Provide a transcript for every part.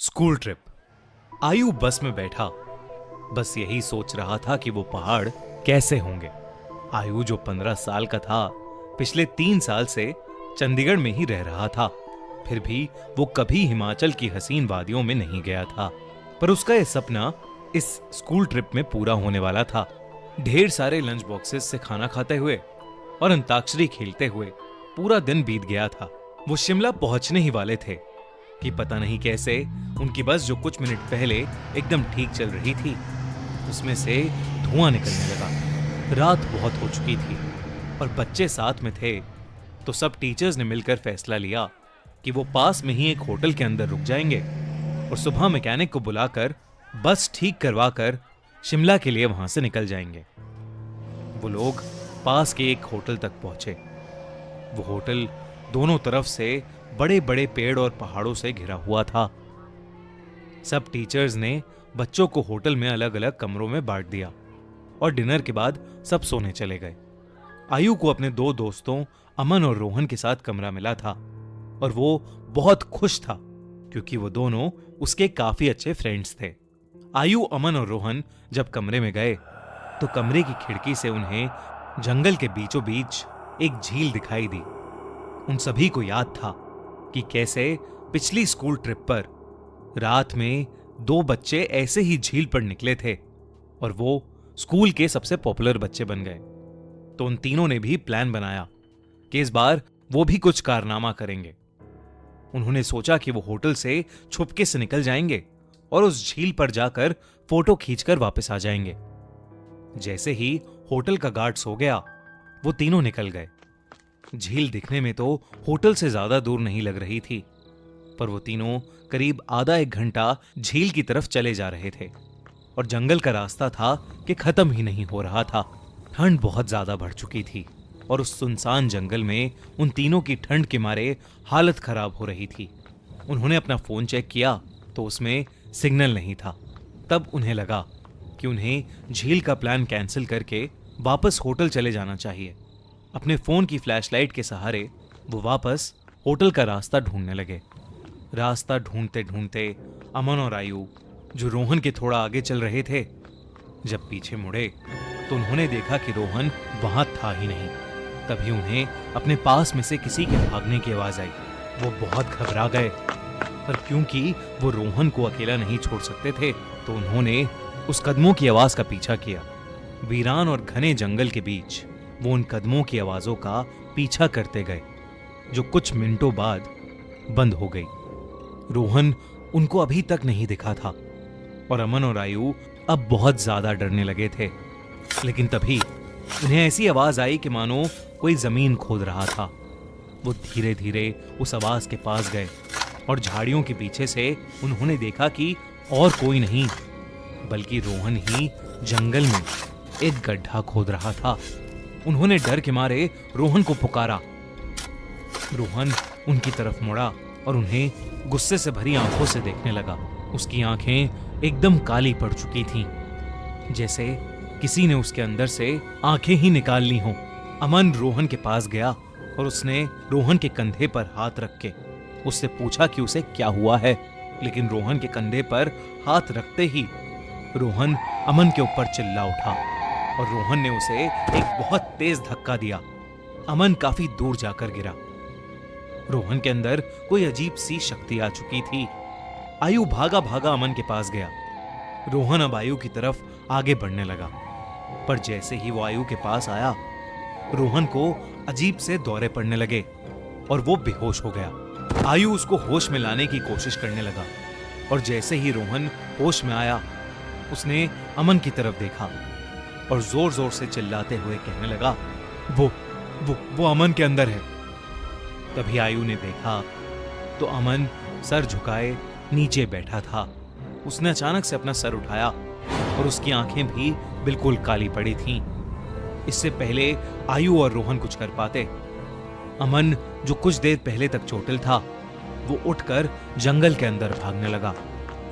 School trip. आयु बस में बैठा बस यही सोच रहा था कि वो पहाड़ कैसे होंगे। आयु जो 15 साल का था, पिछले 3 साल से चंडीगढ़ में ही रह रहा था। फिर भी वो कभी हिमाचल की हसीन वादियों में नहीं गया था। पर उसका यह सपना इस स्कूल ट्रिप में पूरा होने वाला था। ढेर सारे लंच बॉक्सेस से खाना खाते हुए और अंताक्षरी खेलते हुए पूरा दिन बीत गया था। वो शिमला पहुंचने ही वाले थे कि पता नहीं कैसे उनकी बस जो कुछ मिनट पहले एकदम ठीक चल रही थी, उसमें से धुआं निकलने लगा। रात बहुत हो चुकी थी और बच्चे साथ में थे, तो सब टीचर्स ने मिलकर फैसला लिया कि वो पास में ही एक होटल के अंदर रुक जाएंगे और सुबह मैकेनिक को बुलाकर बस ठीक करवाकर शिमला के लिए वहां से निकल जाएंगे। वो लोग पास के एक होटल तक पहुंचे। वो होटल दोनों तरफ से बड़े बड़े पेड़ और पहाड़ों से घिरा हुआ था। सब टीचर्स ने बच्चों को होटल में अलग अलग कमरों में बांट दिया और डिनर के बाद सब सोने चले गए। आयु को अपने 2 दोस्तों अमन और रोहन के साथ कमरा मिला था और वो बहुत खुश था क्योंकि वो दोनों उसके काफी अच्छे फ्रेंड्स थे। आयु, अमन और रोहन जब कमरे में गए तो कमरे की खिड़की से उन्हें जंगल के बीचों बीच एक झील दिखाई दी। उन सभी को याद था कि कैसे पिछली स्कूल ट्रिप पर रात में 2 बच्चे ऐसे ही झील पर निकले थे और वो स्कूल के सबसे पॉपुलर बच्चे बन गए। तो उन तीनों ने भी प्लान बनाया कि इस बार वो भी कुछ कारनामा करेंगे। उन्होंने सोचा कि वो होटल से छुपके से निकल जाएंगे और उस झील पर जाकर फोटो खींचकर वापस आ जाएंगे। जैसे ही होटल का गार्ड सो गया, वो तीनों निकल गए। झील दिखने में तो होटल से ज्यादा दूर नहीं लग रही थी, पर वो तीनों करीब आधा 1 घंटा झील की तरफ चले जा रहे थे और जंगल का रास्ता था कि खत्म ही नहीं हो रहा था। ठंड बहुत ज्यादा बढ़ चुकी थी और उस सुनसान जंगल में उन तीनों की ठंड के मारे हालत खराब हो रही थी। उन्होंने अपना फोन चेक किया तो उसमें सिग्नल नहीं था। तब उन्हें लगा कि उन्हें झील का प्लान कैंसिल करके वापस होटल चले जाना चाहिए। अपने फोन की फ्लैशलाइट के सहारे वो वापस होटल का रास्ता ढूंढने लगे। रास्ता ढूंढते ढूंढते अमन और आयु, जो रोहन के थोड़ा आगे चल रहे थे, जब पीछे मुड़े तो उन्होंने देखा कि रोहन वहां था ही नहीं। तभी उन्हें अपने पास में से किसी के भागने की आवाज आई। वो बहुत घबरा गए, पर क्योंकि वो रोहन को अकेला नहीं छोड़ सकते थे तो उन्होंने उस कदमों की आवाज का पीछा किया। वीरान और घने जंगल के बीच वो उन कदमों की आवाजों का पीछा करते गए, जो कुछ मिनटों बाद बंद हो गई। रोहन उनको अभी तक नहीं दिखा था और अमन और आयु अब बहुत ज्यादा डरने लगे थे। लेकिन तभी उन्हें ऐसी आवाज आई कि मानो कोई जमीन खोद रहा था। वो धीरे धीरे उस आवाज के पास गए और झाड़ियों के पीछे से उन्होंने देखा कि और कोई नहीं बल्कि रोहन ही जंगल में एक गड्ढा खोद रहा था। उन्होंने डर के मारे रोहन को पुकारा। रोहन उनकी तरफ मुड़ा और उन्हें गुस्से से भरी आंखों से देखने लगा। उसकी आंखें एकदम काली पड़ चुकी थीं, जैसे किसी ने उसके अंदर से आंखें ही निकाल ली हों। अमन रोहन के पास गया और उसने रोहन के कंधे पर हाथ रख के उससे पूछा कि उसे क्या हुआ है। लेकिन रोहन के कंधे पर हाथ रखते ही रोहन अमन के ऊपर चिल्ला उठा और रोहन ने उसे एक बहुत तेज धक्का दिया। अमन काफी दूर जाकर गिरा। रोहन के अंदर कोई अजीब सी शक्ति आ चुकी थी। आयु भागा भागा अमन के पास गया। रोहन अब आयु की तरफ आगे बढ़ने लगा, पर जैसे ही वो आयु के पास आया, रोहन को अजीब से दौरे पड़ने लगे और वो बेहोश हो गया। आयु उसको होश में लाने की कोशिश करने लगा और जैसे ही रोहन होश में आया, उसने अमन की तरफ देखा और जोर जोर से चिल्लाते हुए कहने लगा, वो अमन के अंदर है। तभी आयु ने देखा तो अमन सर झुकाए नीचे बैठा था। उसने अचानक से अपना सर उठाया और उसकी आंखें भी बिल्कुल काली पड़ी थीं। इससे पहले आयु और रोहन कुछ कर पाते, अमन, जो कुछ देर पहले तक चोटिल था, वो उठकर जंगल के अंदर भागने लगा।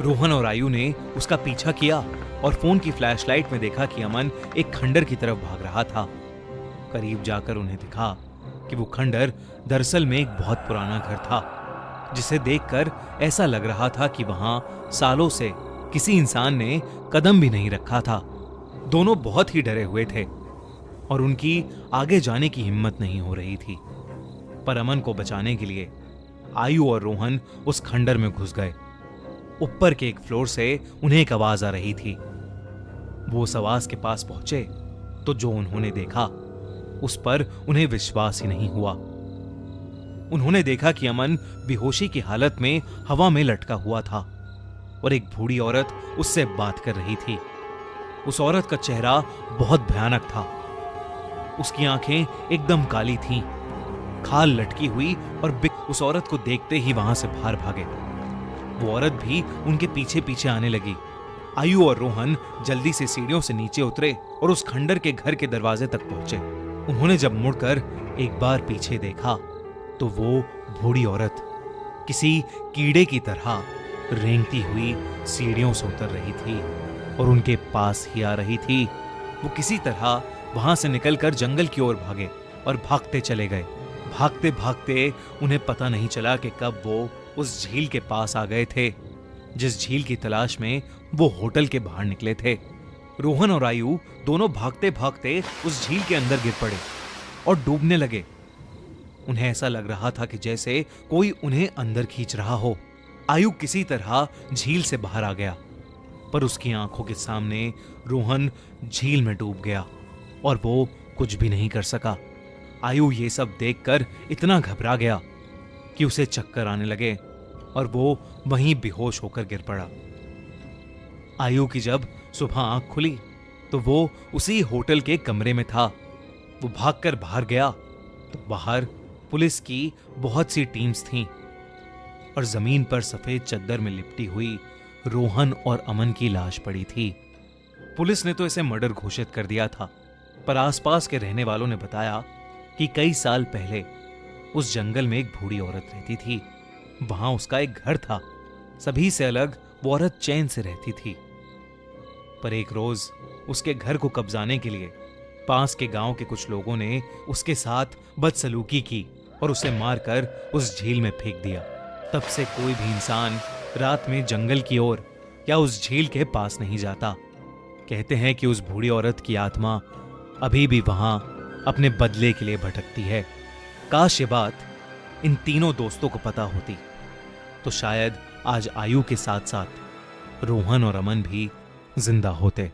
रोहन और आयु ने उसका पीछा किया और फोन की फ्लैशलाइट में देखा कि अमन एक खंडर की तरफ भाग रहा था। करीब जाकर उन्हें दिखा कि वो खंडर दरअसल में एक बहुत पुराना घर था, जिसे देखकर ऐसा लग रहा था कि वहां सालों से किसी इंसान ने कदम भी नहीं रखा था। दोनों बहुत ही डरे हुए थे और उनकी आगे जाने की हिम्मत नहीं हो रही थी। पर अमन को बचाने के लिए आयु और रोहन उस खंडर में घुस गए। ऊपर के एक फ्लोर से उन्हें एक आवाज आ रही थी। वो उस आवाज के पास पहुंचे तो जो उन्होंने देखा उस पर उन्हें विश्वास ही नहीं हुआ। उन्होंने देखा कि अमन बेहोशी की हालत में हवा में लटका हुआ था और एक बूढ़ी औरत उससे बात कर रही थी। उस औरत का चेहरा बहुत भयानक था। उसकी आंखें एकदम काली थीं, खाल लटकी हुई और उस औरत को देखते ही वहां से बाहर भागे। वो औरत भी उनके पीछे पीछे आने लगी। आयु और रोहन जल्दी से सीढ़ियों से नीचे उतरे और उस खंडर के घर के दरवाजे तक पहुंचे। उन्होंने जब मुड़कर एक बार पीछे देखा तो वो बूढ़ी औरत किसी कीड़े की तरह रेंगती हुई सीढ़ियों से उतर रही थी और उनके पास ही आ रही थी। वो किसी तरह वहां से निकलकर जंगल की ओर भागे और भागते चले गए। भागते भागते उन्हें पता नहीं चला कि कब वो उस झील के पास आ गए थे, जिस झील की तलाश में वो होटल के बाहर निकले थे। रोहन और आयु दोनों भागते भागते उस झील के अंदर गिर पड़े और डूबने लगे। उन्हें ऐसा लग रहा था कि जैसे कोई उन्हें अंदर खींच रहा हो। आयु किसी तरह झील से बाहर आ गया, पर उसकी आंखों के सामने रोहन झील में डूब गया और वो कुछ भी नहीं कर सका। आयु ये सब देखकर इतना घबरा गया कि उसे चक्कर आने लगे और वो वहीं बेहोश होकर गिर पड़ा। आयु की जब सुबह आंख खुली तो वो उसी होटल के कमरे में था। वो भागकर बाहर गया तो बाहर पुलिस की बहुत सी टीम्स थीं और जमीन पर सफेद चद्दर में लिपटी हुई रोहन और अमन की लाश पड़ी थी। पुलिस ने तो इसे मर्डर घोषित कर दिया था, पर आसपास के रहने वालों ने बताया कि कई साल पहले उस जंगल में एक बूढ़ी औरत रहती थी। वहां उसका एक घर था। सभी से अलग वो औरत चैन से रहती थी। पर एक रोज उसके घर को कब्जाने के लिए पास के गांव के कुछ लोगों ने उसके साथ बदसलूकी की और उसे मारकर उस झील में फेंक दिया। तब से कोई भी इंसान रात में जंगल की ओर या उस झील के पास नहीं जाता। कहते हैं कि उस बूढ़ी औरत की आत्मा अभी भी वहां अपने बदले के लिए भटकती है। काश ये बात इन तीनों दोस्तों को पता होती तो शायद आज आयु के साथ साथ रोहन और अमन भी जिंदा होते।